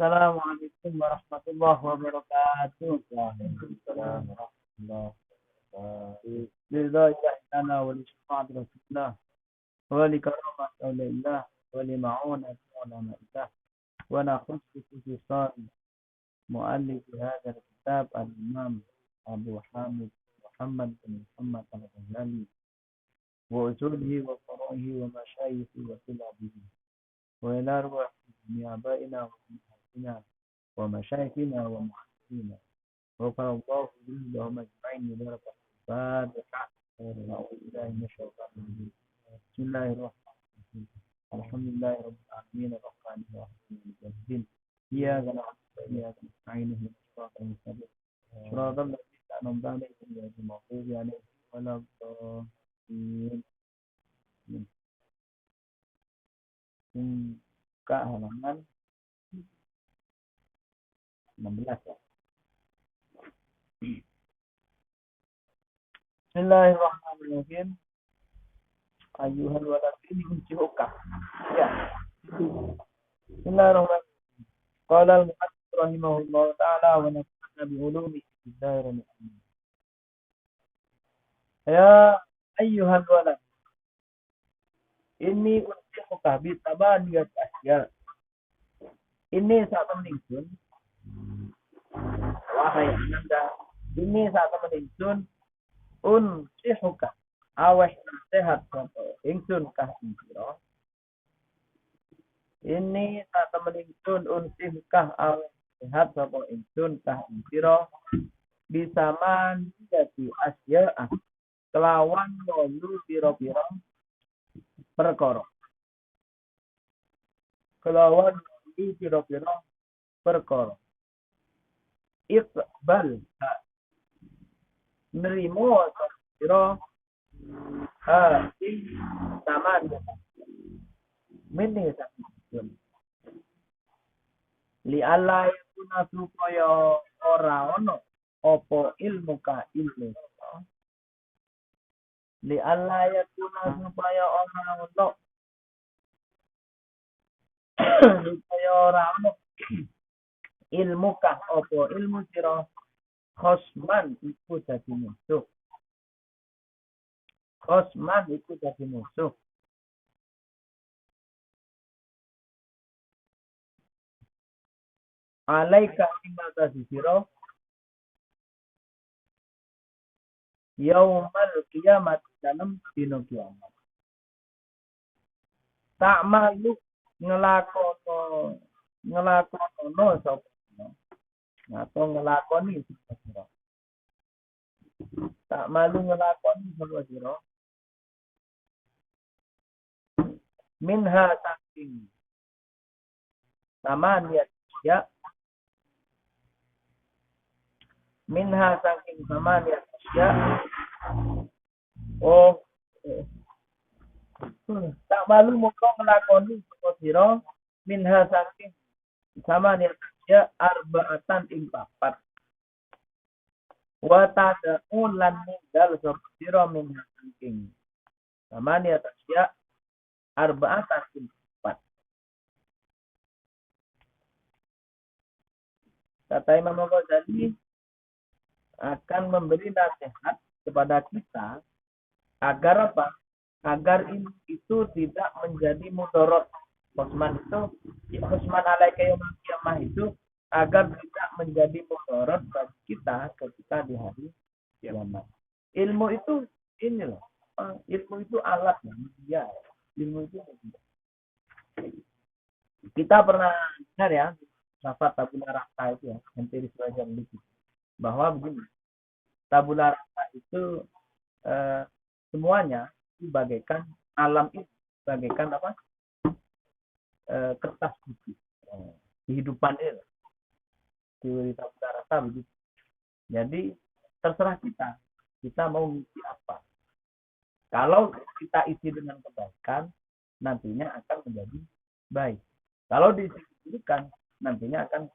Assalamualaikum warahmatullahi wabarakatuh. Waalaikumsalam warahmatullahi wabarakatuh. Lillahi wa li syafa'ati rasulillah wa li karamati awlillah wa li ma'unati ulama'illah wa nakhussu khususan mu'allif hadha kitab al-imam Abu Hamid Muhammad bin Muhammad al-Ghazali wa usulihi wa furu'ihi wa masyayikhi wa tilabihi wa ila arwah abaina wa ummahatina wa masyayikhina wa muhaddithina wa qarallahu billahum ajma'in wa barakatuh. Bismillahirrahmanirrahim. Alhamdulillahirabbil alamin arrahmanir rahim. Iyyaka na'budu wa iyyaka nasta'in ihdinas siratal mustaqim. Siratal ladzina an'amta 'alaihim ghairil maghdubi 'alaihim waladdallin. Buka halaman 16 ya. Bismillahirrahmanirrahim. Ayyuhal waladin unsihuka. Ya. Bismillahirrahmanirrahim. Qala al-muhaddits rahimahullah ta'ala wa nafa'ana bi ulumihi fid dharain. Ya ayyuhal walad. Ini unsihuka bi tabaniyat asya. Ini saat meningsun. Wahai ananda, ini saat meningsun unsihuka aweh nasihat sapa ingsun kah sira. Ini saat meningsun unsihukah aweh nasihat sapa ingsun kah sira bisa mandati asya kelawan wolu pira-pira perkara. Kelawan wolu pira-pira perkara. Iqbal nerimo sira taman mene sakjroning li alla yakuna supaya ora ono apa ilmu ka ilmu li alla yakuna supaya ora ono supaya ora ono ilmu ka apa ilmu sira khosman iku dadi musuh. Khosman iku dadi musuh. Alaika imata sira yaumal kiamat dalam dina kiamat. Tak malu ngelakono sapa atau ngelakoni sira. Tak malu ngelakoni sira. Minha saking samaniyat ya. Minha saking samaniyat ya. Tak malu moko ngelakoni sira minha saking samaniyat ya arba'atan ing papat. Wa tad'un lan ninggal sira minha saking samaniyat ya arba'atan ing papat. Kata Imam Ghazali akan memberi nasihat kepada kita agar apa? Agar itu tidak menjadi mudarat. Khosman alaika yaumil qiyamah itu agar tidak menjadi mudarat bagi kita ketika di hari kiamat. Ilmu itu ini loh. Ilmu itu alat ya. Ilmu itu kita pernah dengar ya, nafat tabula rasa itu ya, empiris belajar dikit. Bahwa begini, tabula rasa itu semuanya bagaikan alam itu bagaikan apa? Kertas putih. Kehidupan itu. Teori tabula rasa begitu. Jadi terserah kita mau ngisi apa. Kalau kita isi dengan kebaikan, nantinya akan menjadi baik. Kalau diisi keburukan, nantinya akan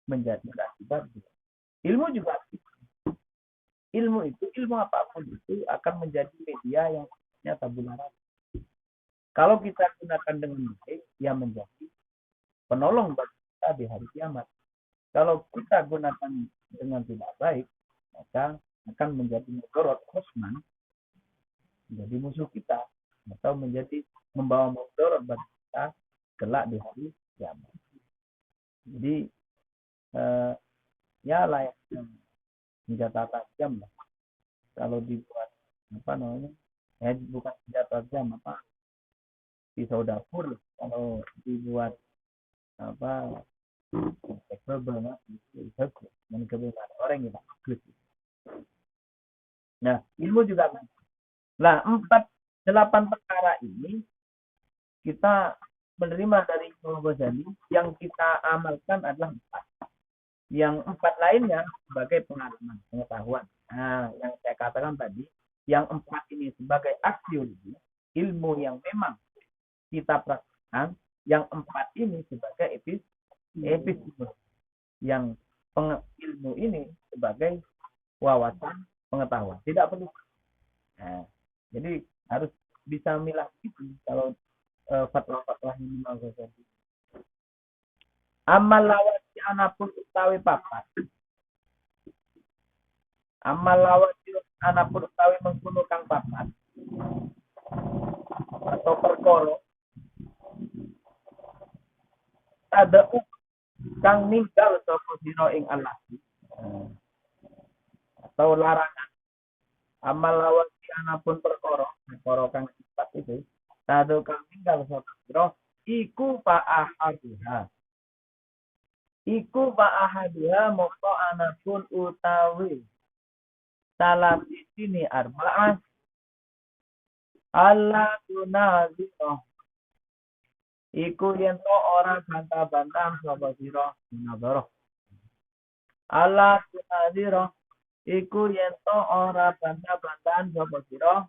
menjadi akibat. Ilmu juga ilmu apapun itu akan menjadi media yang sifatnya tabula rasa. Kalau kita gunakan dengan baik, ya menjadi penolong bagi kita kita di hari kiamat. Kalau kita gunakan dengan tidak baik, maka akan menjadi mudarat khusman, menjadi musuh kita, atau menjadi membawa mudarat bagi kita kelak di hari kiamat. Jadi ya layaknya senjata tajam lah. Kalau dibuat apa namanya, bukan senjata tajam, apa, pisau dapur, kalau dibuat apa banget itu bagus, dan kebenaran orang yang bagus. Nah, ilmu juga. Nah, 8 perkara ini kita menerima dari Imam Ghazali, yang kita amalkan adalah 4. Yang 4 lainnya sebagai pengalaman, pengetahuan. Nah, yang saya katakan tadi, yang 4 ini sebagai aksiologi, ilmu yang memang kita praktekkan. Yang 4 ini sebagai epistemologi, yang ilmu ini sebagai wawasan pengetahuan. Tidak perlu. Nah, jadi harus bisa milah itu kalau fatwa-fatwa ini mau jadi. Amal lawati anapun utawi papat. Amal lawati anapun utawi mengkuno kang papat. Atau perkara ada kang ninggal sapa sira ing Allah. Atau larangan. Amal lawati anapun perkara kang sifat itu. Ada kang ninggal sapa sira iku fa'ahaduha. Iku fa'ahaduha moko anapun utawi salah sini arba'ah Allah tunaziro. Iku yen to ora bantah-bantah sapa sira nazara. Allah tunaziro. Iku yen to ora bantah-bantahan sapa sira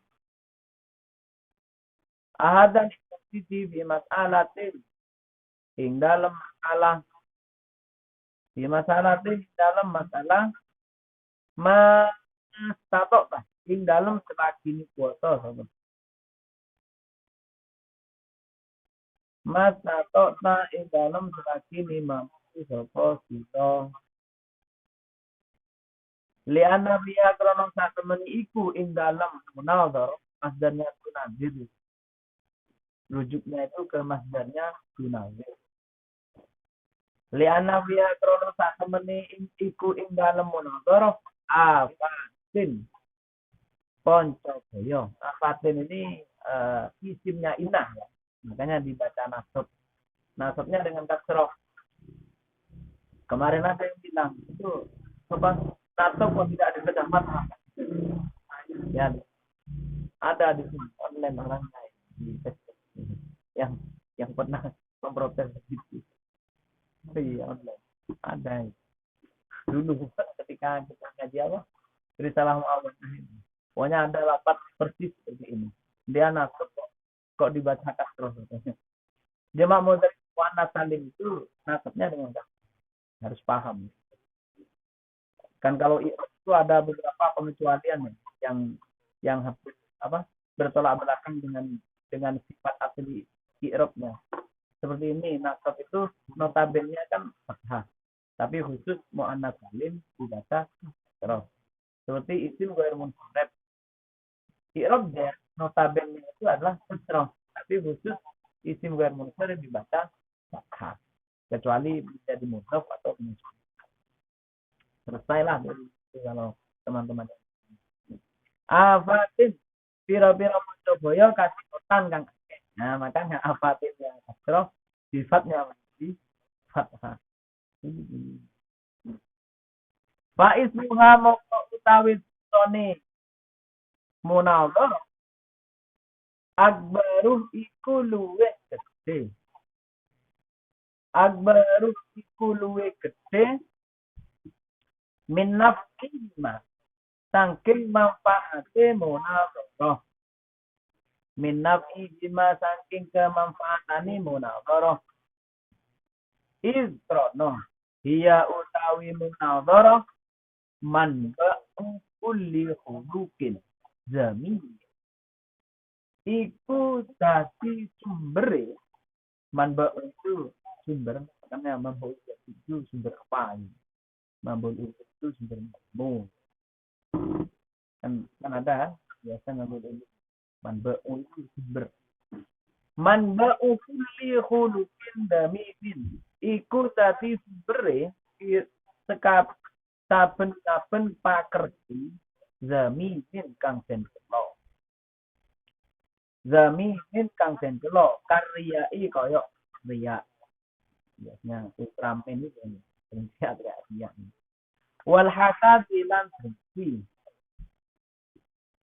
ahadan siji bi mas'alatin ing dalam masalah dalam masalah mastatokah ing dalam selagi kuasa sapa mastatokah ing dalam selagi mampu sapa sira liana biya krono satemeni iku ing dalam munazar masdarnya tunazir. Rujuknya itu ke masdarnya tunazir. Liana biya krono satemeni iku ing dalam munazar afatin ponco boyo. Afatin ini isimnya inah ya. Makanya dibaca nasab. Nasabnya dengan kasroh. Kemarin ada yang bilang itu coba nasab kok tidak ada kedamat. Ya, ada di sini online orangnya yang pernah memprotes gitu. Iya online ada dulu ketika kita ngaji apa risalah muawwal. Pokoknya ada lapat persis seperti ini. Dia nasab kok dibaca kasroh. Dia mau dari warna salim itu nasabnya dengan kasroh. Harus paham. Kan kalau itu ada beberapa pengecualian yang apa bertolak belakang dengan sifat asli i'rabnya. Seperti ini, nasab itu notabene kan fathah, tapi khusus muannats salim dibaca kasroh. Seperti isim ghair munsharif. I'rabnya notabene itu adalah kasroh, tapi khusus isim ghair munsharif dibaca fathah. Kecuali bisa dimudhaf atau munsharif. Selesailah kalau teman-teman. Afatin pira-pira maca boyo kasih kotan kang. Nah, makanya afatin yang kasroh sifatnya menjadi fathah. Faiz muha moko utawi sone munawwar akbaru iku luwih gedhe. Akbaru iku luwih gedhe min nafkima saking manfaate munawwarah. Min nafkima saking kemanfaatane munawwarah. Izrono hiya utawi munawwarah manba'u kulli khuluqin zamil. Iku dadi sumbere manba'u itu sumber Makanya mabul itu sumber apa? Mabul itu sumber ilmu. Kan ada biasa mabul ilmu. Manba'u itu sumber. Manba'u kulli khuluqin damidin. Iku tadi sumbere sekap saben-saben pakerti zaminin kang den kelo. Zaminin kang den kelo karyai kaya riya. Biasanya Ultraman itu riya riya. Wal hasadi lan dengki.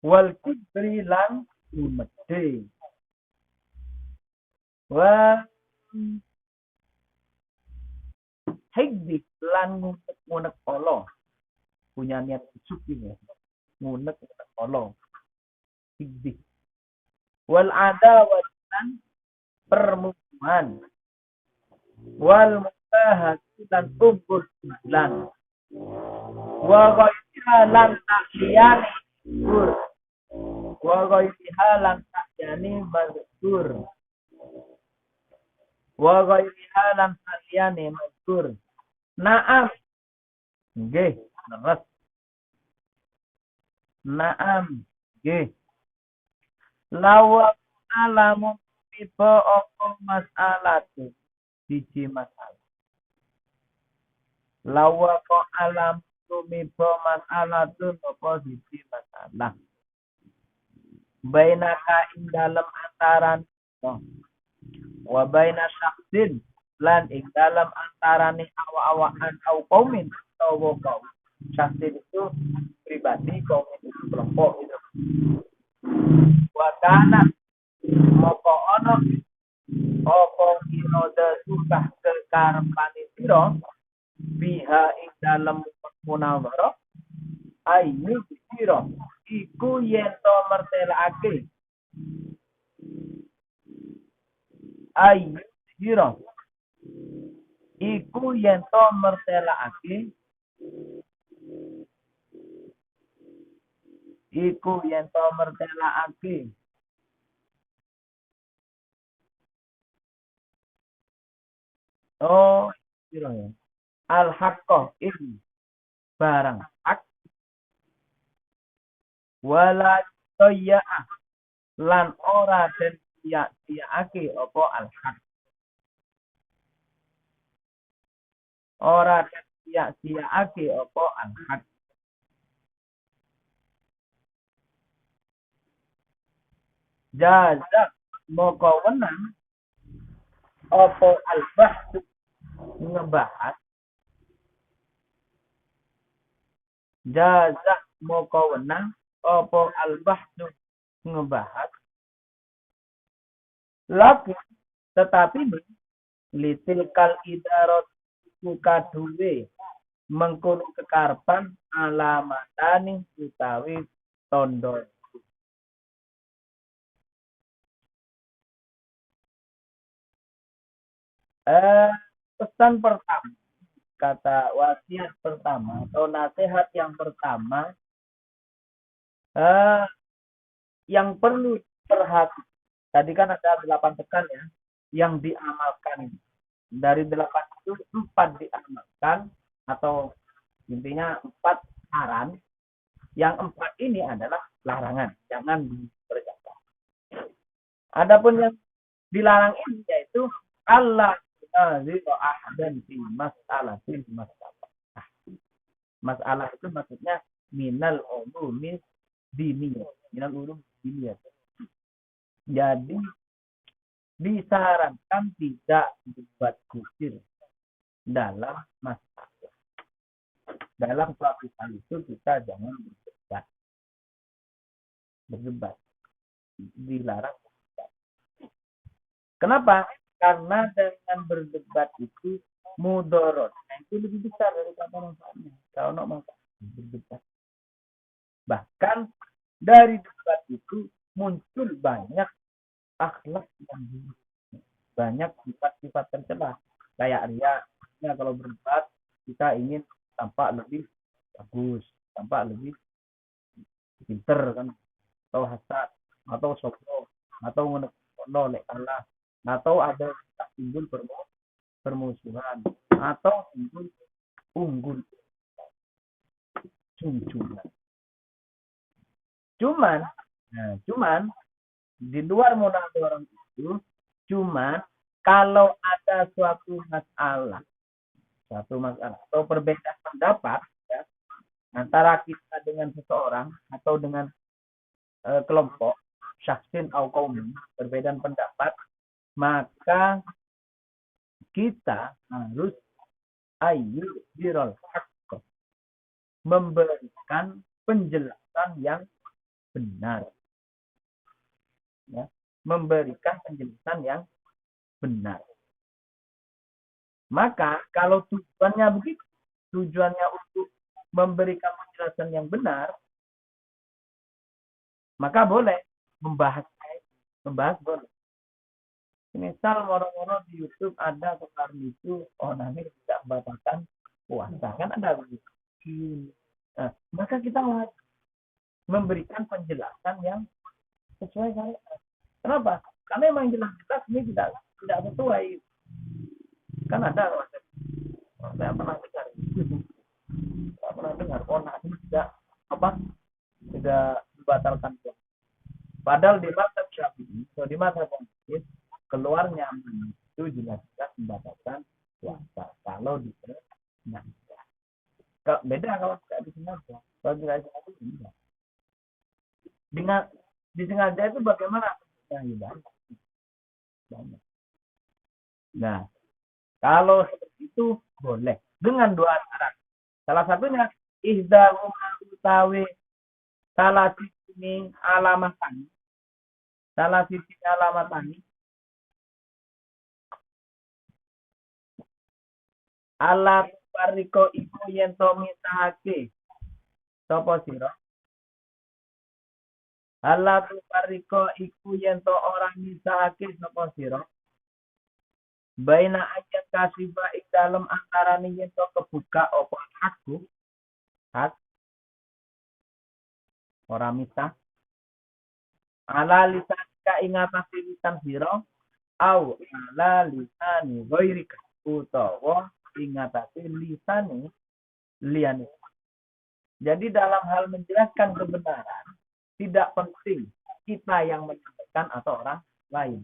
Wal kibri lan umede. Wa higdi lan ngunek Allah. Punya niat busuk ini ya. Ngunek Allah. Higdi. Wal adawat lan permusuhan. Wal mubahati lan ubud lan. Wa ghayriha lan takyani mazkur. Wa ghayriha lan takyani mazkur. Wa ghayriha lan takyani mazkur. Naam. Nggih, leres. Naam. Nggih. Lawa alamu tiba apa masalah tu. Siji masalah. Lawa ko alam tumiba masalah tu apa siji masalah. Bainaka ing dalam antaran wa baina syaksin lan ing dalam antarane awak-awakan au kaumin atau kaum. Syaksin itu pribadi, kaumin itu kelompok itu. Wakana moko ono opo inoda sukah kekarepane sira biha ing dalem munawara ayu sira iku yen to mertelake ayu sira iku yen to mertelake iku yen to mertelake oh sira ya al haqqo ini barang hak wala toya'ah lan ora den sia-siake apa al haq ora den sia-siake apa al haq jaza moko wenang apa al bahs ngebahas jaza moko wenang apa al bahs ngebahas lagi tetapi litil kal idarat suka duwe mengkono kekarepan alamatani utawi tondo pesan pertama kata wasiat pertama atau nasihat yang pertama yang perlu perhatikan tadi kan ada 8 tekan ya yang diamalkan dari 8 itu 4 diamalkan atau intinya 4 saran yang 4 ini adalah larangan jangan dikerjakan adapun yang dilarang ini yaitu Allah zero ahdan fi mas'alatin masalah. Masalah itu maksudnya minal ulumi diniyah. Minal ulum diniyah. Jadi disarankan tidak berbuat kusir dalam masalah. Dalam suatu hal itu kita jangan berdebat. Berdebat. Dilarang. Kenapa? Karena dengan berdebat itu mudorot. Nah, itu lebih besar daripada manfaatnya. Kalau nak manfaat berdebat. Bahkan dari debat itu muncul banyak akhlak yang banyak sifat-sifat tercela. Kayak ria. Ya, kalau berdebat kita ingin tampak lebih bagus, tampak lebih pinter kan, atau hasad, atau sokro, atau menolak Allah, atau ada timbul permusuhan atau unggul junjungan. Cuman di luar modal orang itu, cuman kalau ada suatu masalah atau perbedaan pendapat ya, antara kita dengan seseorang atau dengan kelompok syaksin atau kaum perbedaan pendapat, maka kita harus memberikan penjelasan yang benar. Ya, memberikan penjelasan yang benar. Maka kalau tujuannya begitu, tujuannya untuk memberikan penjelasan yang benar, maka boleh membahas boleh. Misal moro-moro di YouTube ada sekarang itu nanti tidak membatalkan puasa, kan ada begitu. Nah, maka kita memberikan penjelasan yang sesuai syariat. Kenapa? Karena memang jelas-jelas ini tidak sesuai. Kan ada saya pernah dengar nanti tidak membatalkan puasa. Padahal di mazhab Syafi'i atau di mazhab Hanafi keluarnya itu jelas-jelas membatalkan puasa kalau disengaja. Beda kalau tidak disengaja. Kalau tidak disengaja tidak. Dengan disengaja itu bagaimana? Banyak. Nah, kalau seperti itu boleh dengan dua syarat. Salah satunya ihdahuma utawi salah sisi alamatan. Salah sisi alamatan ala pariko iku yen to misahake sapa sira. Ala pariko iku yen to ora misahake sapa sira. Baina ayat kasiba ing dalem antarane yen to kebuka apa hak ora misah ala lisan ka ing atase lisan sira au ala lisani ghairika utawa ing atase lisane liyane. Jadi dalam hal menjelaskan kebenaran tidak penting kita yang menyampaikan atau orang lain.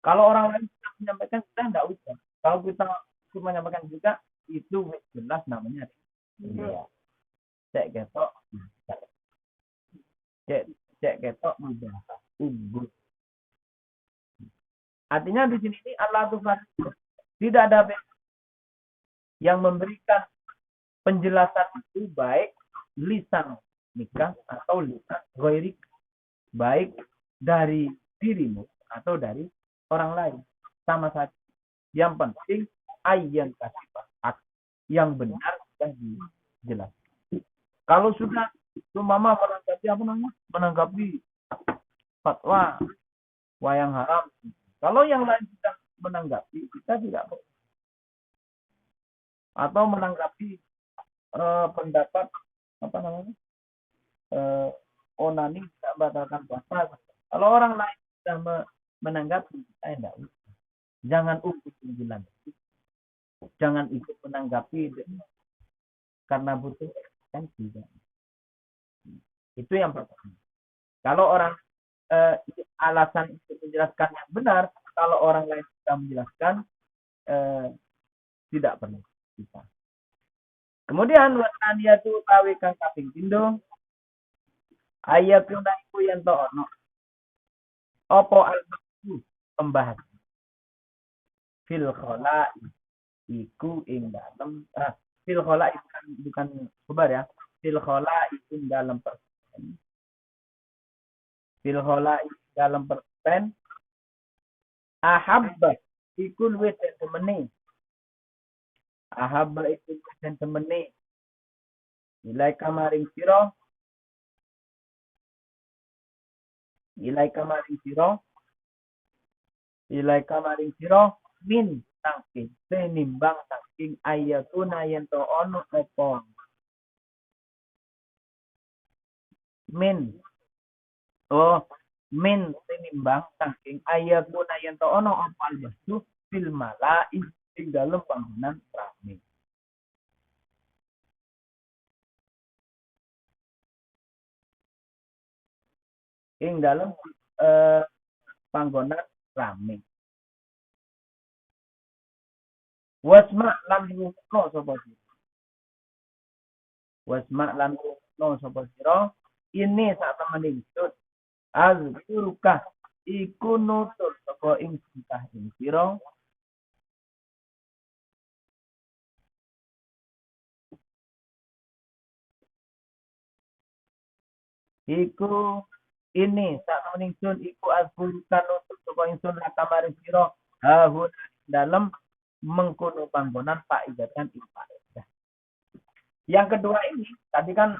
Kalau orang lain tidak menyampaikan, kita tidak usah. Kalau kita menyampaikan juga, itu jelas namanya. Iya. Cek ketok mudah. Unggul. Artinya di sini ini Allah Tuhan tidak ada yang memberikan penjelasan itu baik lisan nikah atau lisan ghairik, baik dari dirimu atau dari orang lain, sama saja. Yang penting ayat kasih hak yang benar sudah dijelaskan. Kalau sudah mama menanggapi fatwa wayang haram, kalau yang lain sudah menanggapi, kita tidak boleh. Atau menanggapi pendapat onani tidak membatalkan puasa. Kalau orang lain sudah menanggapi, saya tidak usah. Jangan ikut penjelasan. Jangan ikut menanggapi karena butuh eksistensi. Itu yang pertama. Kalau orang alasan untuk menjelaskan yang benar, kalau orang lain sudah menjelaskan, tidak perlu kita. Kemudian wasaniyatu tawi kang kaping pindho ayatuna iku yen to ono apa al-maqsud pembahasan fil khala iku ing dalem fil khala bukan sabar ya, fil khala iku dalam persen, fil khala dalam persen ahabba iku luwih temene, ahabba iku temene nilai kamaring sira min saking tenimbang saking ayatuna yen to ono apa min tenimbang saking ayatuna yen to ono apa albasu fil malai ing dalem panggonan rame. Ing dalem panggonan rame. Wasma lan rukno sapa sira. Wasma lan rukno sapa sira. Ini sak temen ingsun. Azkuruka iku nutur saka ing sintah ing sira. Iku ini sak temen ingsun iku azkuruka nutur saka ingsun lakamareng sira. Hahun dalam mengkono panggonan faidatan ing faedah. Yang kedua ini tadi kan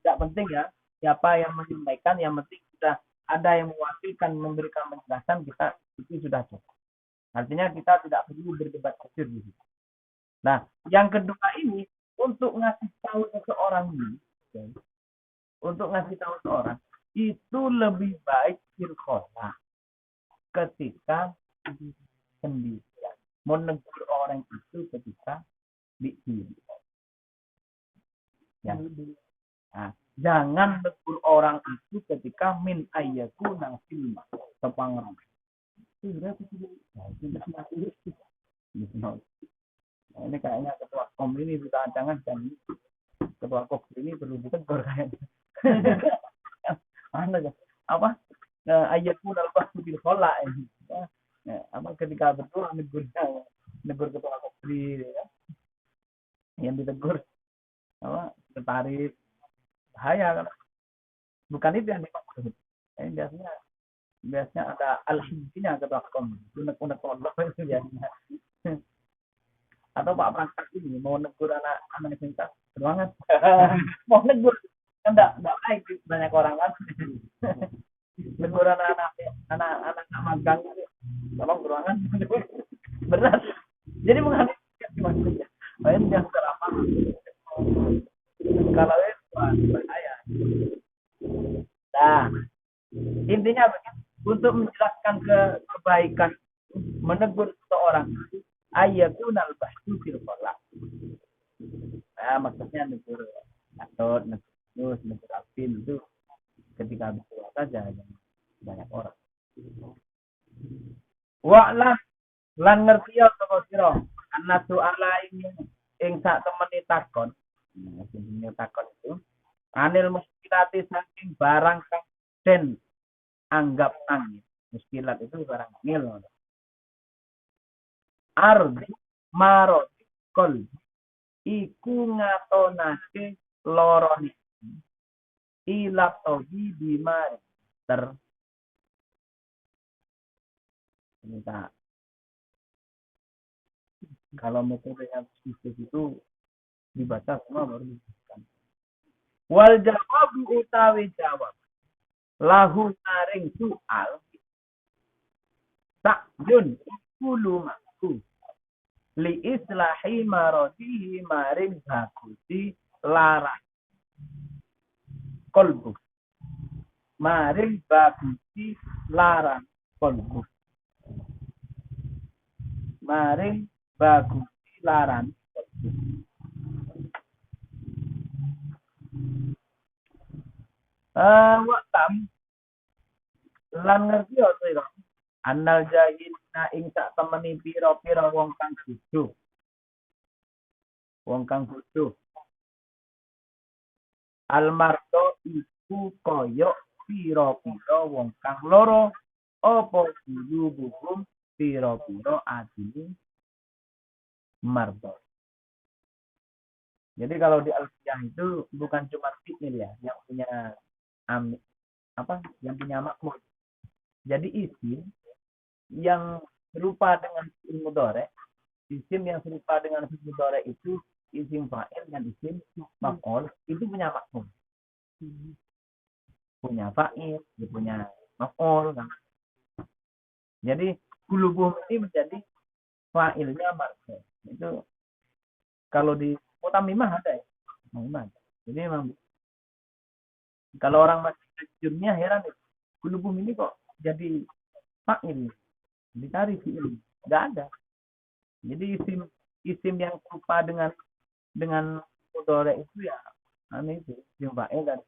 tidak penting ya siapa yang menyampaikan, yang penting sudah ada yang mewakilkan memberikan penjelasan, kita itu sudah cukup. Artinya kita tidak perlu berdebat kusir di situ. Nah, yang kedua ini untuk ngasih tahu seseorang ini, untuk ngasih tahu seseorang itu lebih baik firqolah ketika sendirian. Menegur orang itu ketika di ya. Nah, jangan menegur orang itu ketika min ayyaku nafil tepang. Ini kayaknya ketua kom ini sudah jangan ketua kok ini perlu ditegur kayaknya. Apa ayatku dalam bahasa bil khola ini. Apa ketika betul negur ketua kok ya. Yang ditegur apa sekretaris bahaya kan, bukan itu yang dimaksud. Biasanya ada al-hizbinya ketua kom unek-unek Allah itu biasanya. Atau Pak Prangkat ini mau negur anak SMK ruangan mau negur enggak baik banyak orang kan negur anak magang tolong ruangan berat jadi menghabiskan maksudnya lain yang terapa kalau itu bahaya. Nah intinya begitu untuk menjelaskan kebaikan menegur seseorang ayatun al-bahsu fil kholah. Nah, maksudnya negur atau negur alfin itu ketika berdua saja banyak orang. Wa'lam lan ngerti ya sapa sira ana soala ing sak temene takon. Nah, takon itu anil muskilati saking barang kang den anggap angin. Muskilat itu barang angin. Ardi marot kol iku ngatonake lorone ila tobi bimari minta kalau metodenya bisnis itu dibaca semua baru disebutkan. Wal jawab utawi jawab lahu naring soal tak yun kulumaku li islahi marodihi maring bakuti larang kolbu maring bakuti larang kolbu maring bakuti larang kolbu. Waktam lan ngerti ya sira anal jahilna ing sak temeni pira-pira wong kang bodho almarto iku kaya pira-pira wong kang loro apa bulu pira-pira adine marto. Jadi kalau di Alfiyah itu bukan cuma fi'il ya yang punya yang punya makmur. Jadi isim yang serupa dengan fi'il mudhari, isim yang serupa dengan fi'il mudhari itu isim fa'il dan isim maf'ul itu punya makmur. Punya fa'il, punya maf'ul kan. Jadi kulubuh ini menjadi fa'ilnya marfu. Itu kalau di mutamimah ada ya. Jadi memang kalau orang masih kecilnya heran ya. Kulubuh ini kok jadi fa'il. Dicari fi'il. Enggak ada. Jadi isim yang serupa dengan mudhari itu ya aneh itu isim fa'il dan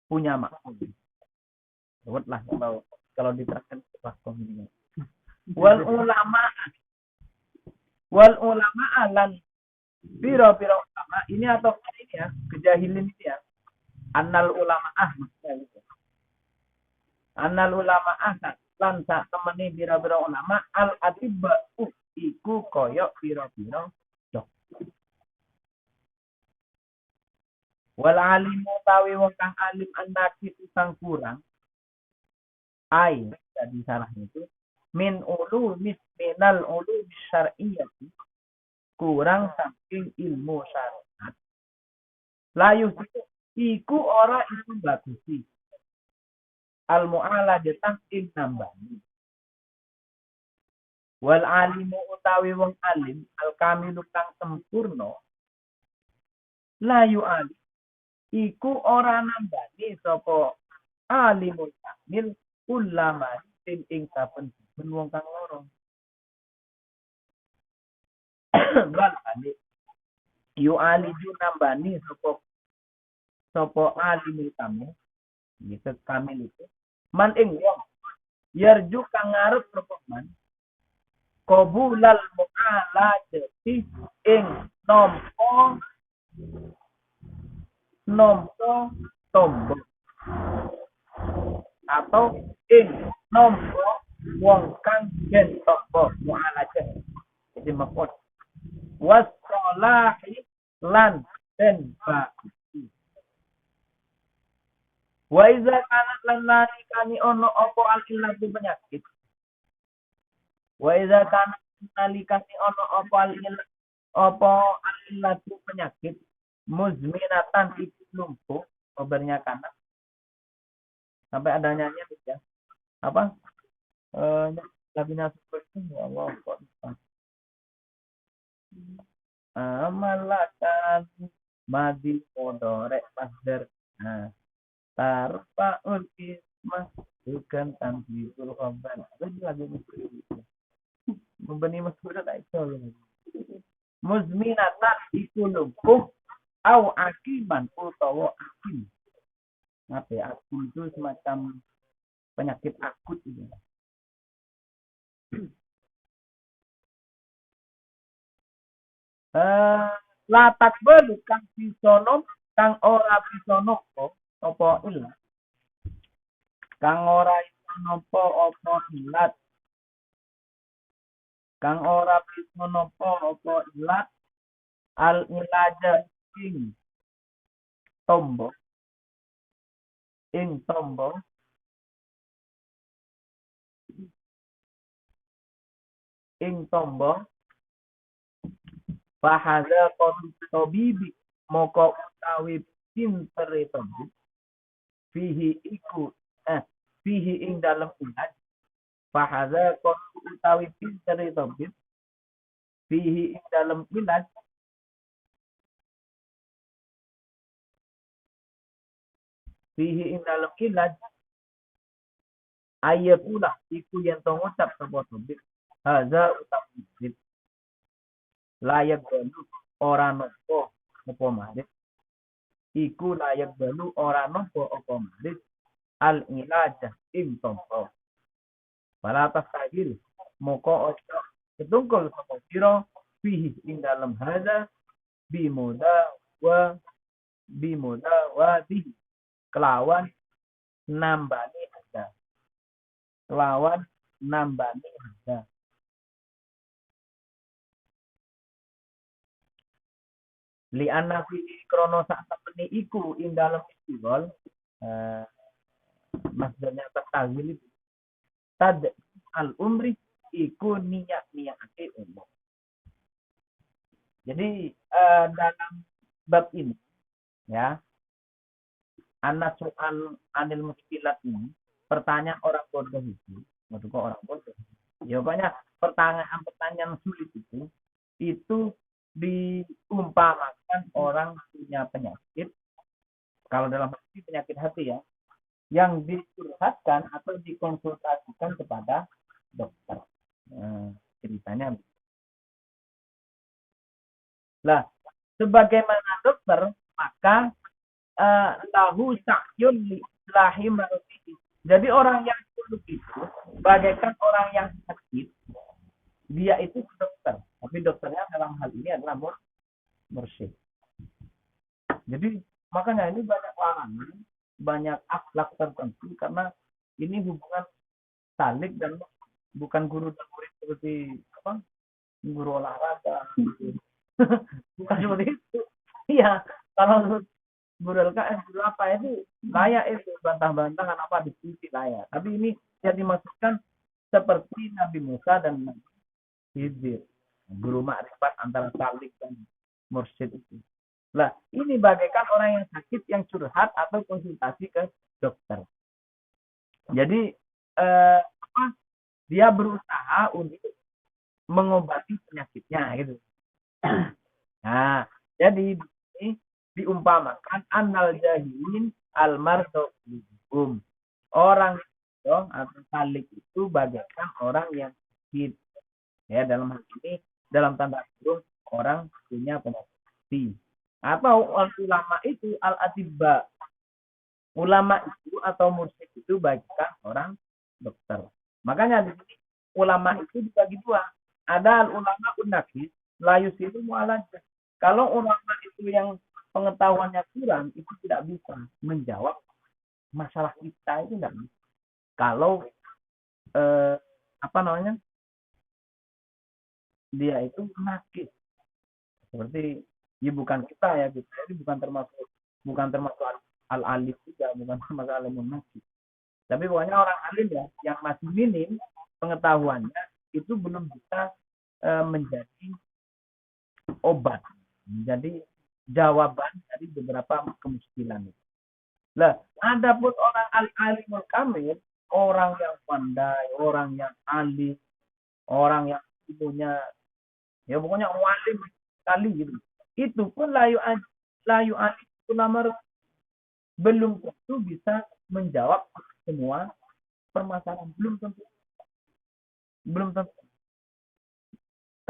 punya maf'ul. Ruwet lah kalau diterapkan ke platform ini. Wal ulama lan biro ulama ini atau ini ya kejahilin ini ya. Annal ulama maksudnya gitu. Annal ulama lan sak temene biro ulama al atibba iku koyok biro dok. Wal alimu tawi wong kang alim anaki sang kurang ai jadi salahnya itu min minal ulu syar'iyyah kurang saking ilmu syariat layu iku ora iku bagusi al mu'ala detang ing nambani wal alimu utawi wong alim al kamilu kang sempurna layu alim iku ora nambani sapa alimul kamil ulama ing saben wong kang loro bal alik yu aliju nambani sapa alimul kamil gitu kamil itu man ing wong yarju kang ngarep sapa man qabulal mu'alajati ing nompo tombo atau ing nompo wong kang yen tombo mu'alajah jadi maf'ul wasolahi lan den bagusi wa iza kanat lan nalikani ono opo al-illatu penyakit wa iza kanat nalikani ono opo al-illatu penyakit muzminatan itu lumpuh kabarnya kanak sampai adanya ya apa labina seperti ya Allah kok amalakan madil modorek masdar tarfa'ul ismah bukan tanbihul khabar itu lagi membeni masdar tak itu muzminatan itu lumpuh au akiman utawa akim apa ya akim itu semacam penyakit akut gitu. Latak belu kang bisonom kang ora bisonom apa ilat kang ora bisonom apa ilat kang ora bisonom apa ilat al ilaja ing tombo bahasa tobibi moko utawi pintere tabib fihi iku fihi ing dalam ilaj bahasa utawi pintere tabib fihi ing dalam ilaj ayatullah iku yang ngucap sapa tabib haza utawi layak balu ora nopo apa malih iku layak balu ora nopo apa malih al ilajah ing tompo balatas tagil moko ojo ketungkul sapa sira fihi ing dalam hadza bimuda wa bihi kelawan nambani hadza li anna fi krono sak temene iku ing dalem istighol maksudnya tertawil itu tad al umri iku niat-niatake umur. Jadi dalam bab ini ya anak soal anil muskilat ini pertanyaan orang bodoh itu maksudnya orang bodoh jawabannya pertanyaan sulit itu diumpamakan orang punya penyakit kalau dalam hati penyakit hati ya yang dicurhatkan atau dikonsultasikan kepada dokter ceritanya Lah, sebagaimana dokter, maka lahu sa'yun li islahi maradihi. Jadi orang yang suluk itu bagaikan orang yang sakit, dia itu dokter, tapi dokternya dalam hal ini adalah mursyid. Jadi makanya ini banyak larangan, banyak akhlak tertentu karena ini hubungan salik dan bukan guru dan murid seperti apa guru olahraga gitu. Bukan seperti itu. Iya, kalau guru LKS guru apa itu layak itu bantah-bantahan apa diskusi layak. Tapi ini yang dimaksudkan seperti Nabi Musa dan Nabi Khidir, guru makrifat antara salik dan mursyid itu. Lah, ini bagaikan orang yang sakit yang curhat atau konsultasi ke dokter. Jadi dia berusaha untuk mengobati penyakitnya gitu. Nah, jadi ini diumpamakan annal jahilin al mardohum. Orang dong atau salik itu bagaikan orang yang sakit. Ya, dalam hal ini dalam tanda kurung orang punya penyakit. Atau ulama itu al-atibba. Ulama itu atau mursyid itu bagaikan orang dokter. Makanya di sini ulama itu dibagi dua. Ada ulama unakis, layus itu mu'alaj. Kalau ulama itu yang pengetahuannya kurang, itu tidak bisa menjawab masalah kita itu tidak bisa. Kalau apa namanya, dia itu nakis, seperti ya bukan kita ya, kita ini bukan termasuk al-alif juga, bukan termasuk alimun nakis. Tapi pokoknya orang alim ya, yang masih minim pengetahuannya itu belum bisa menjadi obat, menjadi jawaban dari beberapa kemuskilan itu. Lah, adapun orang alimul kamil, orang yang pandai, orang yang alim, orang yang punya ya pokoknya alim sekali gitu. Itu pun layu alim ulama belum tentu bisa menjawab semua permasalahan, belum tentu.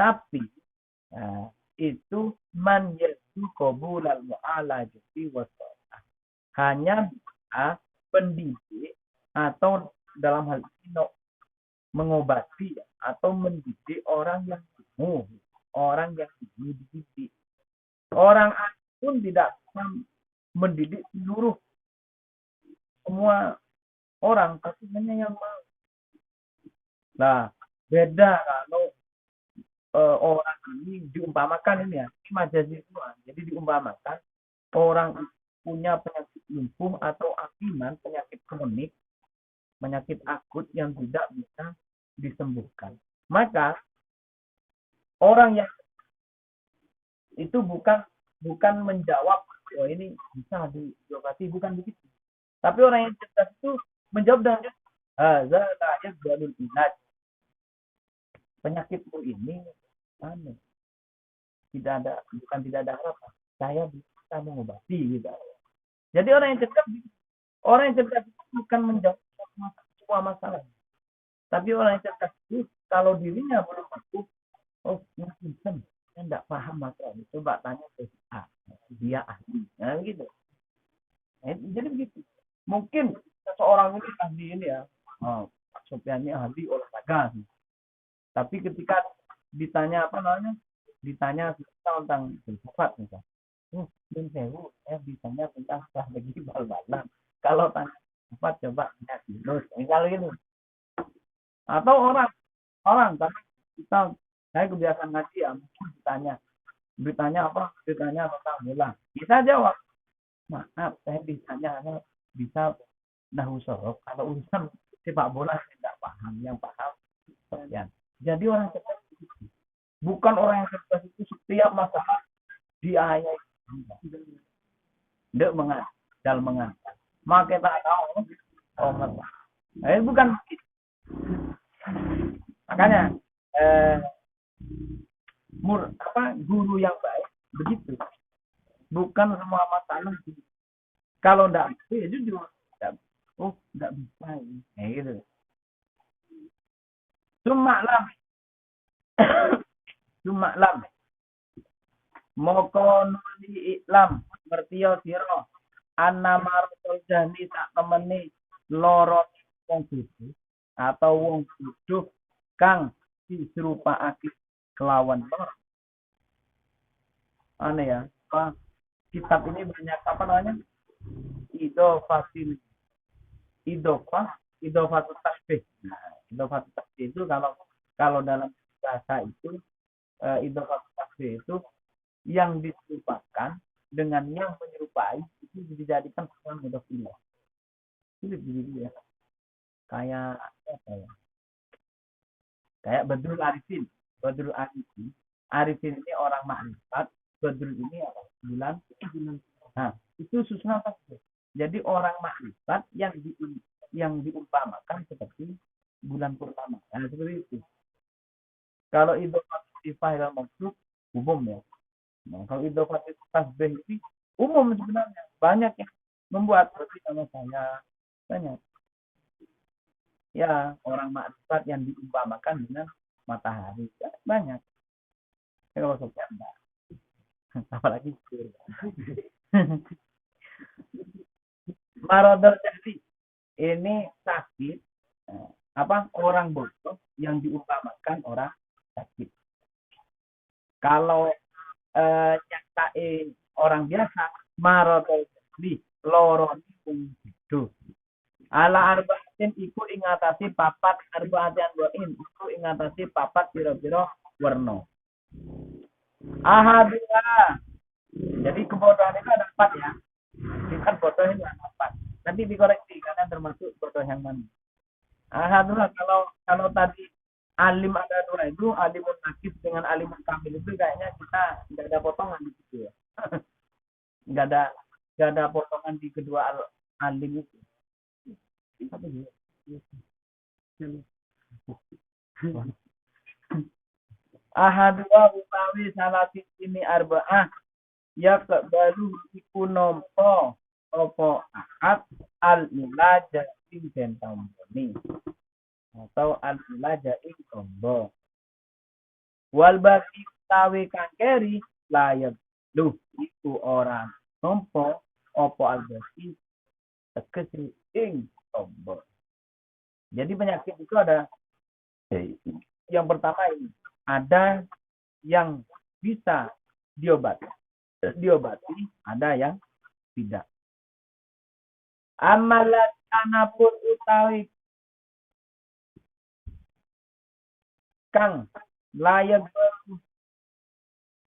Tapi itu man yasu qabulal mu'alajati wassalah. Hanya bisa pendidik atau dalam hal ini mengobati atau mendidik orang yang ilmu, orang yang dididik. Orang pun tidak bisa mendidik seluruh semua orang, tapi hanya yang mau. Nah, beda kalau orang ini diumpamakan ini ya, ini majazi semua. Jadi diumpamakan orang punya penyakit lumpuh atau akiman, penyakit kronik, penyakit akut yang tidak bisa disembuhkan. Maka orang yang itu bukan menjawab oh ini bisa diobati, bukan begitu. Tapi orang yang cerdas itu menjawab dengan hadza la yaqbalul ilaj. Penyakitmu ini tidak ada harapan. Saya bisa mengobati gitu. Jadi orang yang cerdas itu bukan menjawab semua masalah. Tapi orang yang cerdas itu kalau dirinya belum mampu, oh mungkin saya tidak paham masalah ini. Coba tanya ke dia ahli, nah, gitu. Jadi begitu. Mungkin seseorang ini ahli ini ya, Pak Sofyan ini ahli olahraga. Tapi ketika ditanya tentang filsafat misalnya, saya bisanya tentang strategi bal-balan. Kalau tanya filsafat coba tanya virus, misalnya gitu. Atau orang karena saya kebiasaan ngaji ya, ditanya tentang bola, kita jawab, maaf saya bisa nahu sorof, kalau urusan sepak bola saya tidak paham, yang paham kalian. Jadi orang cerdas bukan orang yang cerdas itu setiap masalah diayai, tidak mengantar, maka tak tahu bukan. Makanya guru yang baik begitu, bukan semua masalah kalau tidak bisa ya jujur, tidak bisa gitu. Cuma lam moko nuli iklam ngertiyo sira anna marotol jahli sak temeni loro wong bodho atau wong bodho kang diserupakake kelawan loro. Aneh ya, apa kitab ini banyak apa namanya? Idofatil idofah, idofatul tasbih. Nah, idofatul tasbih itu kalau kalau dalam bahasa itu idofatul tasbih itu yang diserupakan dengan yang menyerupai itu dijadikan sebuah mudhofilah. Sulit jadi ya. Kayak apa ya? Kayak Badrul Arifin. Badrul Arifin. Arifin ini orang makrifat. Badrul ini apa? Bulan. Nah, itu susunan tasbih. Jadi orang makrifat yang diumpamakan seperti bulan purnama. Nah, seperti itu. Kalau idhofatul sifah dalam maksud umum ya. Nah, kalau idhofatul tasbih ini umum sebenarnya. Banyak yang membuat seperti nama saya. Banyak. Ya, orang makrifat yang diumpamakan dengan matahari. Ya, banyak. Ya, kalau sosial enggak. Apalagi Maradol jadi ini sakit apa orang bodoh yang diumpamakan orang sakit. Kalau nyatain orang biasa maradol jadi loron pun hidup. Ala arbaatin iku ingatasi papat arbaatin wain iku ingatasi papat piro-piro warna. Ahadullah. Jadi kebodohan itu ada 4 ya. Kan bodoh itu ada 4. Nanti dikoreksi karena termasuk bodoh yang mana. Alhamdulillah kalau tadi alim ada 2 itu alimun nakif dengan alimun kamil itu kayaknya kita nggak ada potongan di situ ya. nggak ada nggak ada potongan di kedua alim itu. Apa sih? Ahadullah utawi salah ini arba'ah ya baru iku nompo opo ahad al ilaja ing den tamboni atau al ilaja ing tombo wal bagi utawi kang keri layak lu iku orang nompo opo al bagi tegesi ing tombo. Jadi penyakit itu ada yang pertama ini ada yang bisa diobati, ada yang tidak. Amalat anapun utawi kang layak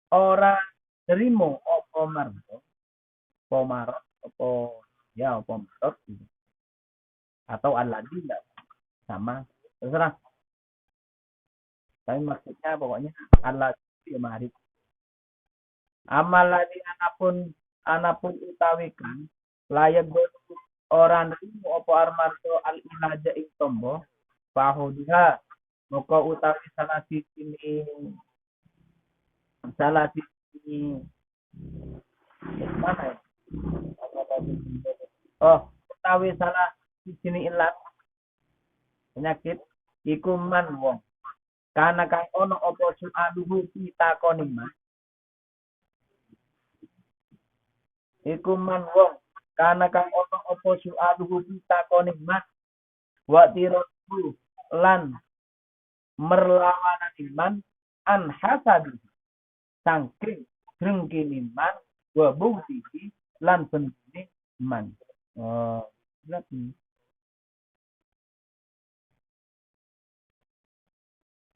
ora terimo opo marto, opo marot, opo ya opo marot atau aladi enggak sama terserah. Tapi maksudnya pokoknya aladi ya marif. Amaladi anapun utawi kang layak orang terimo opo armarto al ilaja ing tombo fahudiha moko utawi salah sisi mana ya? Oh, utawi salah sisi ilat penyakit iku man wong kana kang ono apa su'aluhu pitakoni man iku man wong kana kang ono apa su'aluhu pitakoni man wa tirotu lan merlawanan iman an hasadi sangking drengkini man wa bukti lan bentine man. Oh, berarti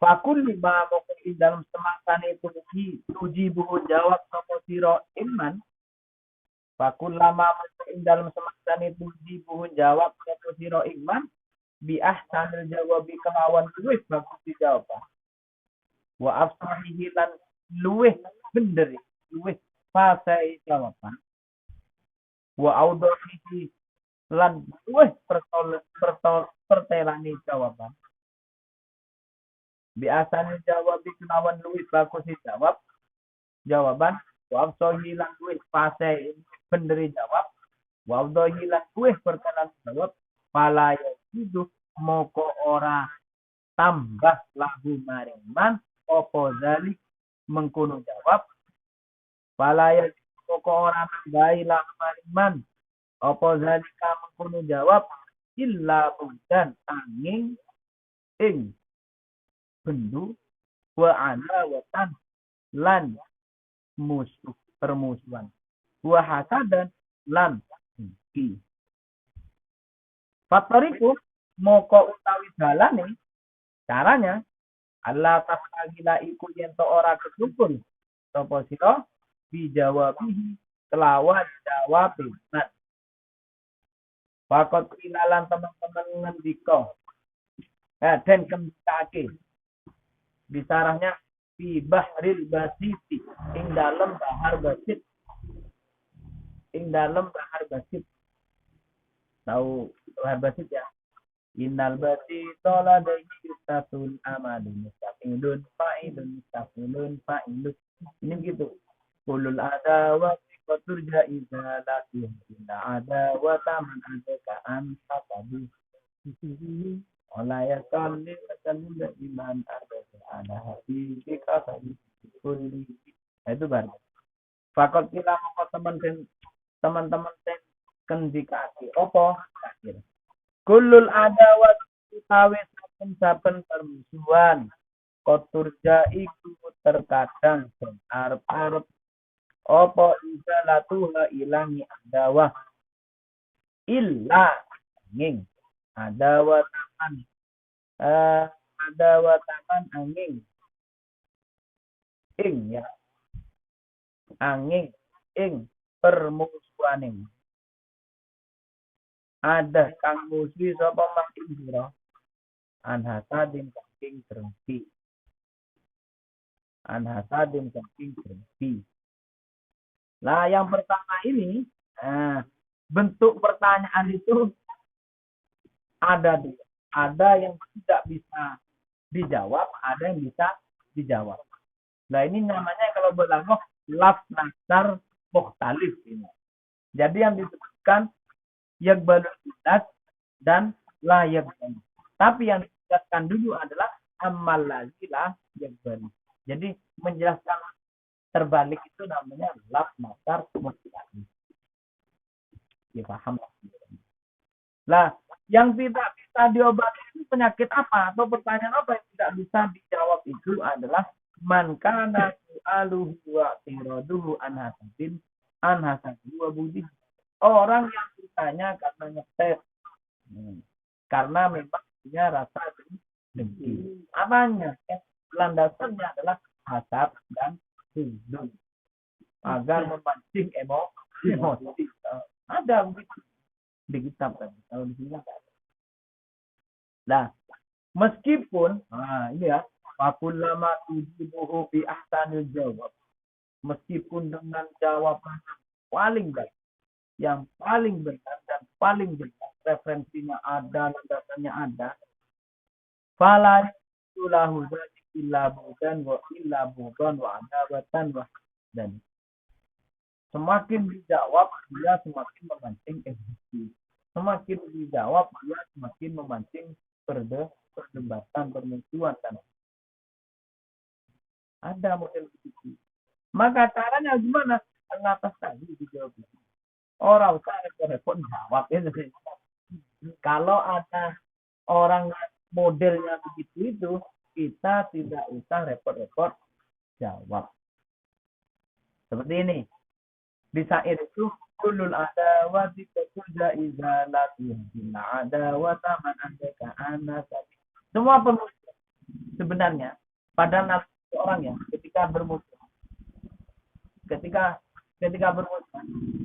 fakul lima mungkin dalam semangkane tuji buhu jawab sapa sira iman. Fakul lama mungkin dalam semangkane tuji buhu jawab sapa sira iman bi ahsanil jawabi kelawan luwih bagus dijawab. Wa afsahihi lan luwih bener luwih fasih jawaban. Wa audahihi lan luwih pertelani jawaban. Biasanya jawab kelawan luwih bagus dijawab jawaban wa afsahi lan luwih fasih bener jawab wa audahi lan luwih pertelani jawab pala itu moko ora tambah lagu maring man opo zalik mengkono jawab Falaya pokok orang bailah mariman. Apa zalika mengkono jawab illa budan angin ing bendu wa adawatan lan musuh permusuhan wa hasadan lan dengki. Fatoriku moko utawi dalane caranya Allah tasagila iku yen to ora kesukun sapa sira dijawabihi kelawan jawab nah pakot ilalan teman-teman ngendika dan kembali disarahnya fi bahril basiti ing dalam bahar basit tahu bahar basit ya innal basita ladaihi tatul amalun mustaqilun fa'ilun ini gitu kulul ada wa qatur jaiza latih inna ada wa taman adaka an tatabi Ola ya kalli masalul iman ada hati kita tadi kulli itu baru fakot kila moko teman-teman kendikasi opo akhir kulul adawat utawi saben permusuhan kotur jaiku terkadang dan arep-arep opo izalatuha ilangi adawah illa angin adawatan angin ing ya angin ing permusuhaning ada kang musuh sapa makin sira anhasadin saking drengki Nah, yang pertama ini bentuk pertanyaan itu ada dua. Ada yang tidak bisa dijawab, ada yang bisa dijawab. Nah, ini namanya kalau belaghah laf nasar mukhtalif ini. Jadi yang disebutkan yaqbalul inas dan la yaqbal. Tapi yang disebutkan dulu adalah amal lazi la yaqbal. Jadi menjelaskan terbalik itu namanya laf nasar mukhtalif. Ya paham. Nah, yang tidak bisa diobati itu penyakit apa atau pertanyaan apa yang tidak bisa dijawab itu adalah man kana su'aluhu wa tiraduhu an hasadin wa budi. Orang yang bertanya karena ngetes. Karena memang punya rasa dengki. Apanya? Landasannya adalah hasad dan huzun. Agar memancing emosi. Ada begitu di kitab kan. Kalau di sini enggak ada. Nah, meskipun ini ya, fakullama tujibuhu bi ahsanil jawab. Meskipun dengan jawaban paling baik, yang paling benar dan paling jelas, referensinya ada, landasannya ada. Fala yulahu dzalik illa budan wa adawatan wa dan semakin dijawab dia semakin memancing emosi. Semakin dijawab dia semakin memancing perdebatan, permusuhan dan ada model begitu. Maka caranya gimana? Atas tadi dijawab. Orang usah repot jawab itu. Kalau ada orang modelnya begitu itu kita tidak usah repot-repot jawab. Seperti ini. Di syair itu kulul adawati takuja izalati inna adawata man andaka anasati. Semua pemusuh sebenarnya pada nafsu orang ya ketika bermusuh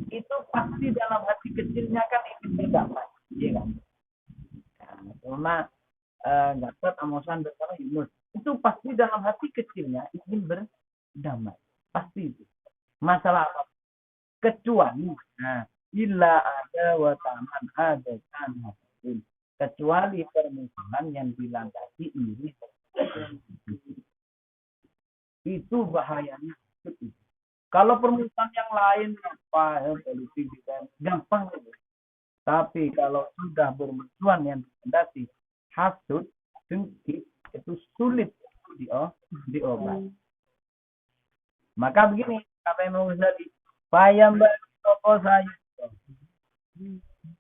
itu pasti dalam hati kecilnya kan ingin berdamai, iya kan? Karena Gatot, Amosan, dan Yunus itu pasti dalam hati kecilnya ingin berdamai, pasti itu. Masalah apa? Kecuali illa ada wa taman ada kan kecuali permusuhan yang dilandasi iri itu bahayanya itu. Kalau permusuhan yang lain apa ya politik dan gampang itu. Tapi kalau sudah bermusuhan yang dilandasi hasud dengki itu sulit diobati. Maka begini Apa yang mau jadi? Bayam sapa saya.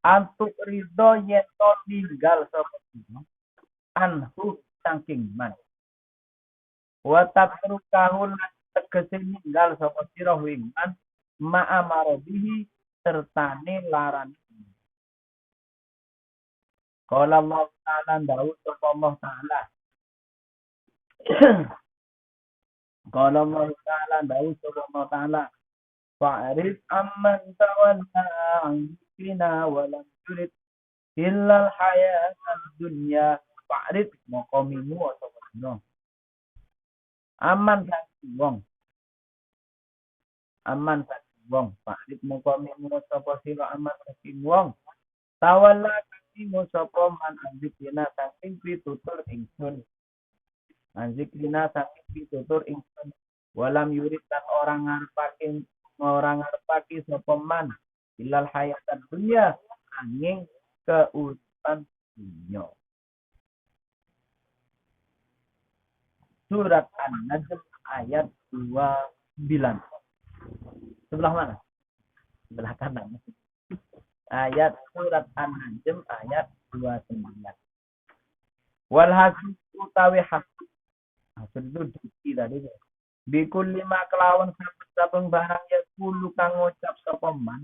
Antuk ridho yen to tinggal sapa sira. Anhu saking man. Wa tatrukahu lan tegese ninggal sapa sira ing man ma'amara bihi sertane laran. Qala Allah Ta'ala Daud sapa Allah Ta'ala. Qala Allah Ta'ala Daud sapa Allah Ta'ala. Fa'rid amman tawalla an dzikrina wa lam yurid illal hayatad dunya. Fa'rid maqamimu sapa dino. Aman saking wong. Aman saking wong. Fa'rid maqamimu sapa sira aman saking wong. Tawalla kasimu sapa man anzikrina saking pitutur ingsun. Anzikrina saking pitutur ingsun. Walam yurid dan orang ngarepake sapa man ilal hayatan dunya angin keuripan dunya. Surat An-Najm ayat 29. Sebelah mana? Sebelah kanan. Ayat surat An-Najm ayat 29. Wal hasud utawi hasud. Hasud itu duki tadi. Bikul lima kelawan sabeng barang ya kulu kang ngucap sapa man.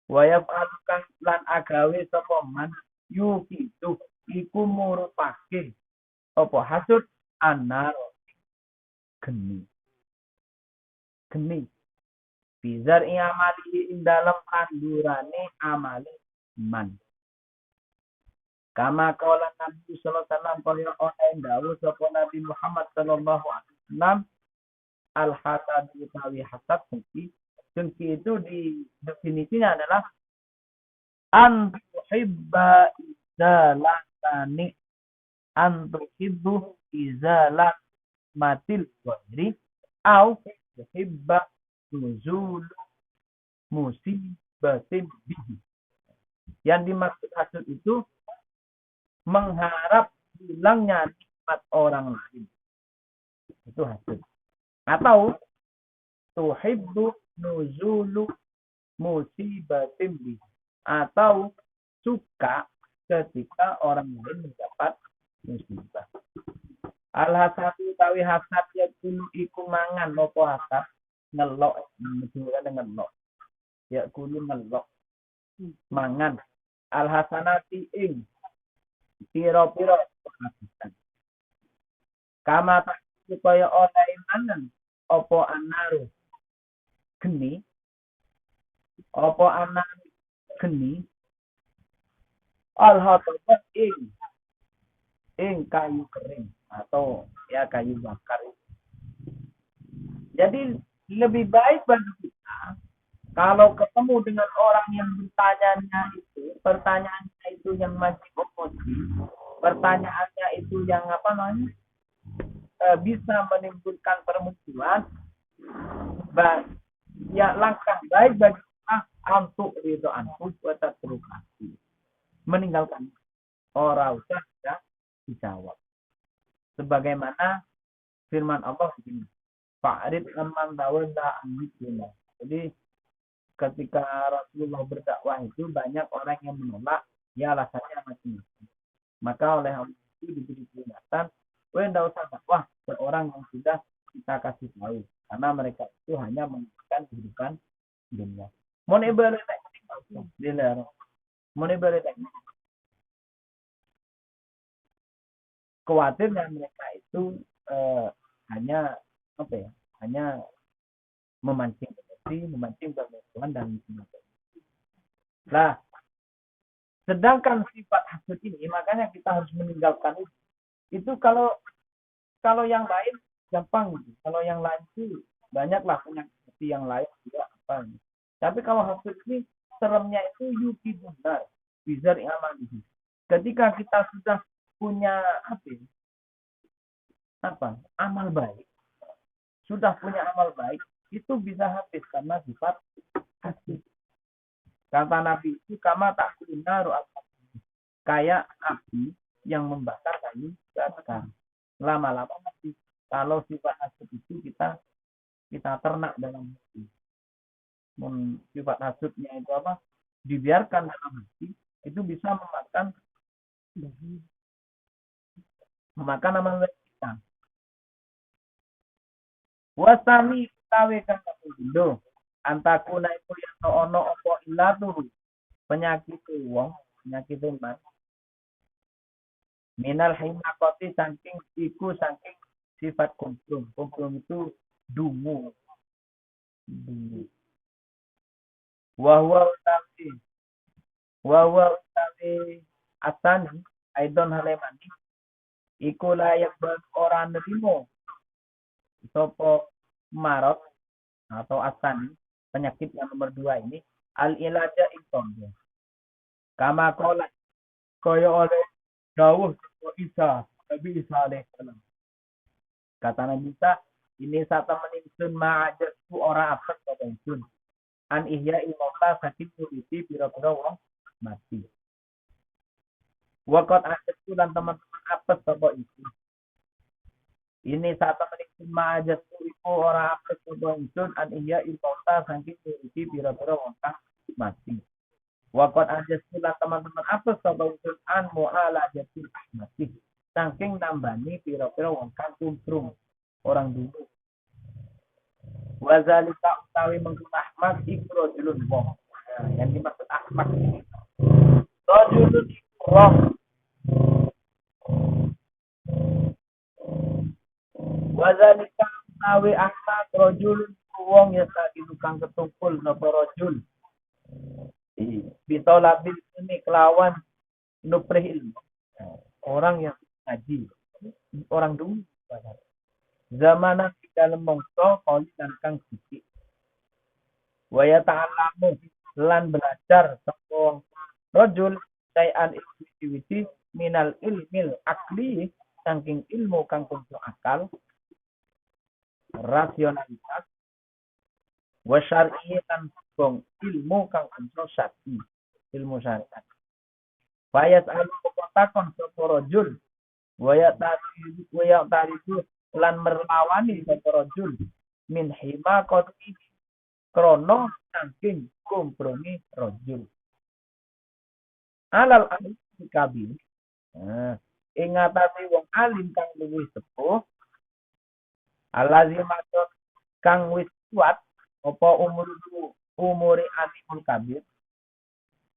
Wa yaf'alu kang lan agawe sapa man yuki itu iku murupake apa hasud anar geni. Geni. Bizar amali ing dalam kandurane amali man. Kama qala Nabi sallallahu alaihi wasallam kaya ana dawuh sapa Nabi Muhammad sallallahu alaihi wasallam al-hasad utawi hasad dengki itu di definisinya adalah antuhibba izalatani antuhibbu izalat matil ghairi au tuhibba nuzul musibatin bihi. Yang dimaksud hasud itu mengharap hilangnya nikmat orang lain. Itu hasud. Atau tuhibbu nuzulu musibatin bihi. Atau suka ketika orang lain mendapat musibah. Al-hasadu tawi hasad ya kulu iku mangan opo hasad ngelok menunjukkan dengan ngelok. Ya kulu ngelok mangan al-hasanati ing piro-piro kehabisan. Kama tak supaya ora imanan opo anaru geni opo anak geni al-hatabat ing kayu kering atau ya kayu bakar. Jadi lebih baik bagi kita kalau ketemu dengan orang yang pertanyaannya itu yang masih emosi, pertanyaannya itu yang bisa menimbulkan permusuhan, ya langkah baik bagi kita untuk itu antus buat terukasi, meninggalkan orang usah tidak dijawab. Sebagaimana firman Allah begini, Fa'rid amman tawalla an dzikrina. Jadi ketika Rasulullah berdakwah itu banyak orang yang menolak, ya alasannya macam-macam. Maka oleh Allah itu diberi peringatan, tidak usah dakwah seorang yang sudah kita kasih tahu, karena mereka itu hanya menginginkan kehidupan dunia. Mon ibarat dilarang. Mon ibarat khawatirnya mereka itu hanya memancing emosi, memancing permusuhan dan sebagainya. Nah, sedangkan sifat hasud ini, makanya kita harus meninggalkan itu. Itu kalau yang lain gampang, kalau yang lain itu banyaklah penyakit seperti yang lain juga apa. Tapi kalau hasud ini seremnya itu yuki benar, bizar amal ini. Ketika kita sudah punya amal baik, sudah punya amal baik, itu bisa habis karena sifat hasud. Kata Nabi itu kama tak kunaru kayak api yang membakar kayu bakar. Lama-lama mati. Kalau sifat hasud itu kita kita ternak dalam hati. Sifat hasudnya itu apa? Dibiarkan dalam hati, itu bisa memakan amal kita. Wasami utawi kang pindho antakuna iku yen ono apa ilatuhu penyakit wong penyakit man minal himakoti saking sifat kumplum itu dungu wahwa utawi asan aidon halemani iku layak orang nerimo sopo marot atau asan penyakit yang nomor 2 ini al ilaja ikom kama kola koyo oleh dawuh Isa Nabi Isa alaihissalam kata Nabi Isa ini satu meningsun ma'ajatu orang apa kata ingsun an ihya imota sakit kuliti pira-pira wong mati wakot ajatu dan teman-teman apa sapa itu ini satu meningsun ma'ajatu iku orang apa sapa ingsun an ihya imota sakit kuliti pira-pira wong mati wakot ajatu dan teman-teman apa sapa ingsun an mu'alajatul ahmati saking nambani pira-pira wong kang kumprung orang dulu wazalika utawi mengkut Ahmad iku rajulun wong. Yang dimaksud Ahmad ini rajulun wong. Wazalika utawi Ahmad rajulun wong ya tadi tukang ketumpul napa rajul. Bitolabil ini kelawan nuprih ilmu. Orang yang ngaji. Orang dulu. Zamanan di dalam mongso kali dan kang siji waya ta'alamu lan belajar sapa rajul sayan ilmu minal ilmil akli saking ilmu kang kuntu akal rasionalitas wa syar'i lan bong ilmu kang kuntu syar'i ilmu syariat waya ta'alamu takon sapa rajul waya ta'arifu lan merlawani sapa rajul min himakoti krono saking kompromi rajul alal alim kabir ing atase wong alim kang luwih sepuh alazimatun kang wis kuat apa umure alimul kabir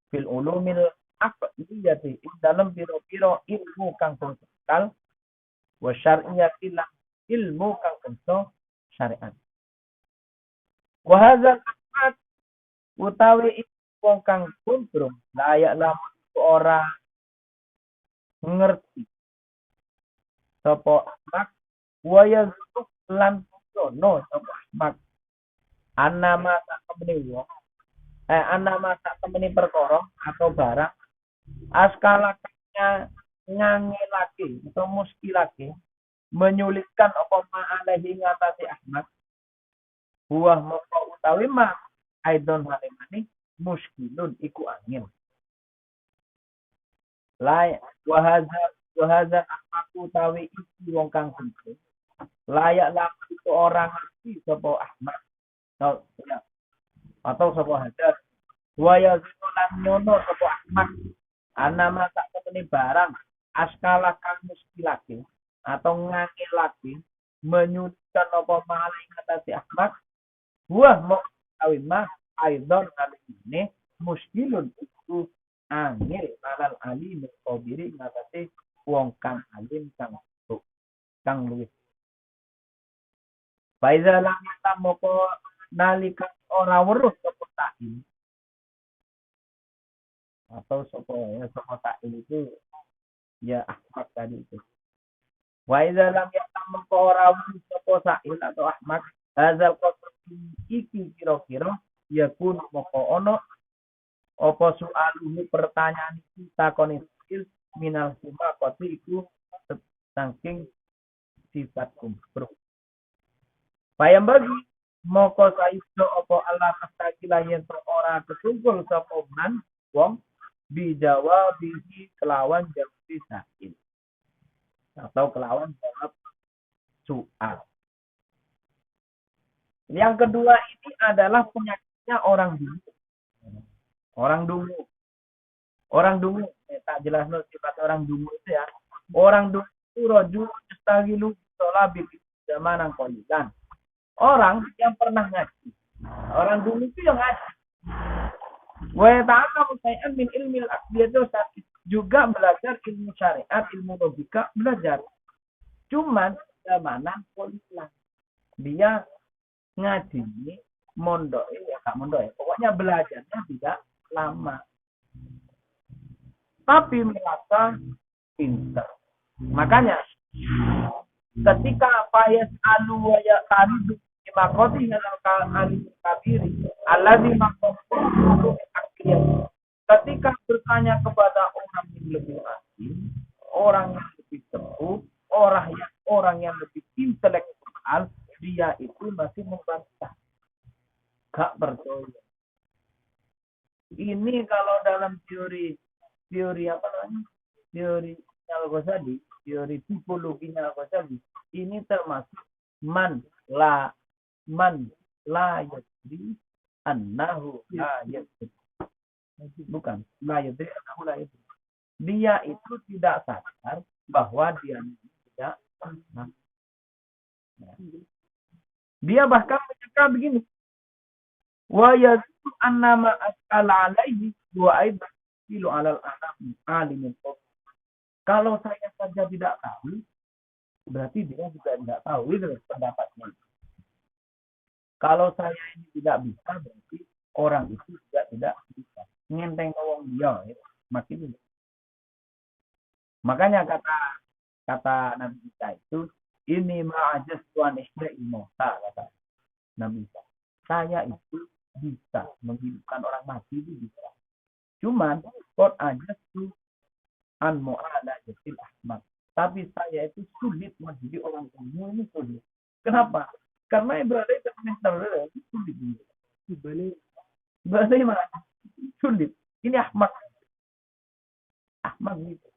fil ulumil aqliyati ing dalem pira-pira ilmu kang konsekal wa syar'iyyati ilmu kang bangsa syariat. Wa hadzal ahad utawi wong kang kumprung layak lamun ora ngerti sapa ahmak wa yazuk lan sono sapa ahmak anama sak temene wong anama sak temene perkara atau barang askalaknya ngangelake atau muskilake menyulitkan apa ma'alahi ngatasi Ahmad buah maka utawi ma aidon halimani muskilun iku angin layak wahaza aku utawi iki wong kang sempit layak lah itu orang ngerti sapa Ahmad atau sapa hadas waya lan nyono sapa Ahmad anama sak temene barang askala kang muskilake atau ngakilake menyudutkan apa malah ngatasi Ahmad buah mau kawin mah aidon kali ini muskilun itu angel alal alim kobiri ngatasi wong kang alim kang luwih Faiza lam yatamoko nalika ora weruh sapa ta'il atau sapa ta'il itu ya Ahmad tadi itu wa idza lam yatamma qawrawu sapa sa'il atau Ahmad hazal qasr iki kira-kira yakun moko ono apa soaluhu pertanyaan kita konesil minal huma qati iku saking sifat kumfur payam bagi moko saiso apa Allah tastakila yen ora kesungkul sapa man wong dijawab bihi kelawan jawab sa'il atau kelawan jawab soal. Yang kedua ini adalah penyakitnya orang dungu. Orang dungu. Orang dungu. Tak jelas no sifat orang dungu itu ya. Orang dungu itu rojul mustagilu sholabil zamanan qalilan. Orang yang pernah ngaji. Orang dungu itu yang ngaji. Wa ta'allamu syai'an min ilmil aqdiyah juga belajar ilmu syariat, ilmu logika, belajar. Cuman zamanan qalilan. Dia ngaji mondok ya kak mondok ya. Pokoknya belajarnya tidak lama. Tapi merasa pintar. Makanya ketika Fayas alu ya karidu imakoti halal alim kabiri alladzi maqamu akhir. Ketika bertanya kepada orang yang lebih alim, orang yang lebih teguh, orang yang lebih intelektual, dia itu masih membantah. Gak percaya. Ini kalau dalam teori apa namanya? Teori Al-Ghazali, teori tipologinya Al-Ghazali, ini termasuk man la yadri annahu la yadri. Bukan, la yadri annahu la yadri. Dia itu tidak sadar bahwa dia tidak pernah. Dia bahkan menyangka begini. Wa yazku annama as'ala alaihi wa aidan filu alal alimin. Kalau saya saja tidak tahu, berarti dia juga tidak tahu. Itu pendapatnya. Kalau saya ini tidak bisa, berarti orang itu juga tidak bisa. Ngenteng ngomong dia, makin itu. Makanya kata Nabi Isa itu, ini ma'ajas tuan ihda ilmuta, kata Nabi Isa. Saya itu bisa menghidupkan orang mati, itu bisa. Cuman, kot ajas tuh an mu'ala jatil ahmad. Tapi saya itu sulit menjadi orang umum, ini sulit. Kenapa? Karena ibadah itu sulit. Ibadah mana? Sulit. Ini ahmad. Ahmad gitu.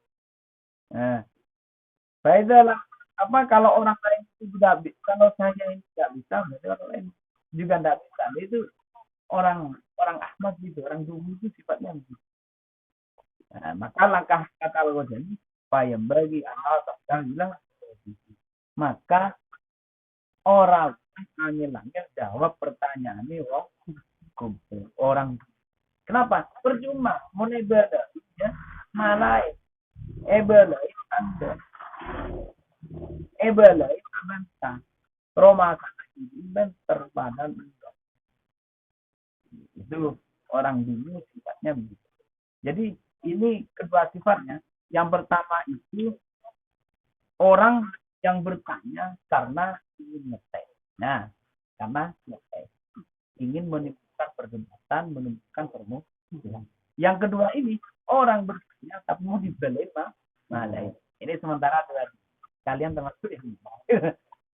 Nah, saya apa kalau orang lain itu tidak bisa, kalau saya ini tidak bisa, berarti orang lain juga tidak bisa. Itu orang ahmad gitu, orang dulu itu sifatnya gitu. Nah, maka langkah kata Al-Ghazali payam bagi Allah bilang maka orang angin-angin jawab pertanyaan ini orang. Kenapa? Percuma mau ibadah ya malai ibadah itu anda ibadah itu bantah Roma ini terbadan itu orang dulu sifatnya begitu. Jadi ini kedua sifatnya. Yang pertama itu orang yang bertanya karena ingin ngetes. Nah, karena ngetes. Ingin menimbulkan perdebatan, menimbulkan permusuhan. Yang kedua ini orang bertanya tapi mau dibelain malah. Ini sementara kalian termasuk yang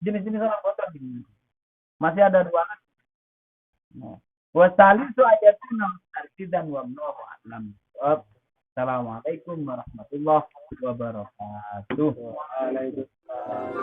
jenis-jenis orang kotor ini. Masih ada dua lagi. Nah, wasalisu ayatuna dan wallahu a'lam. Assalamualaikum warahmatullahi wabarakatuh. Waalaikumsalam.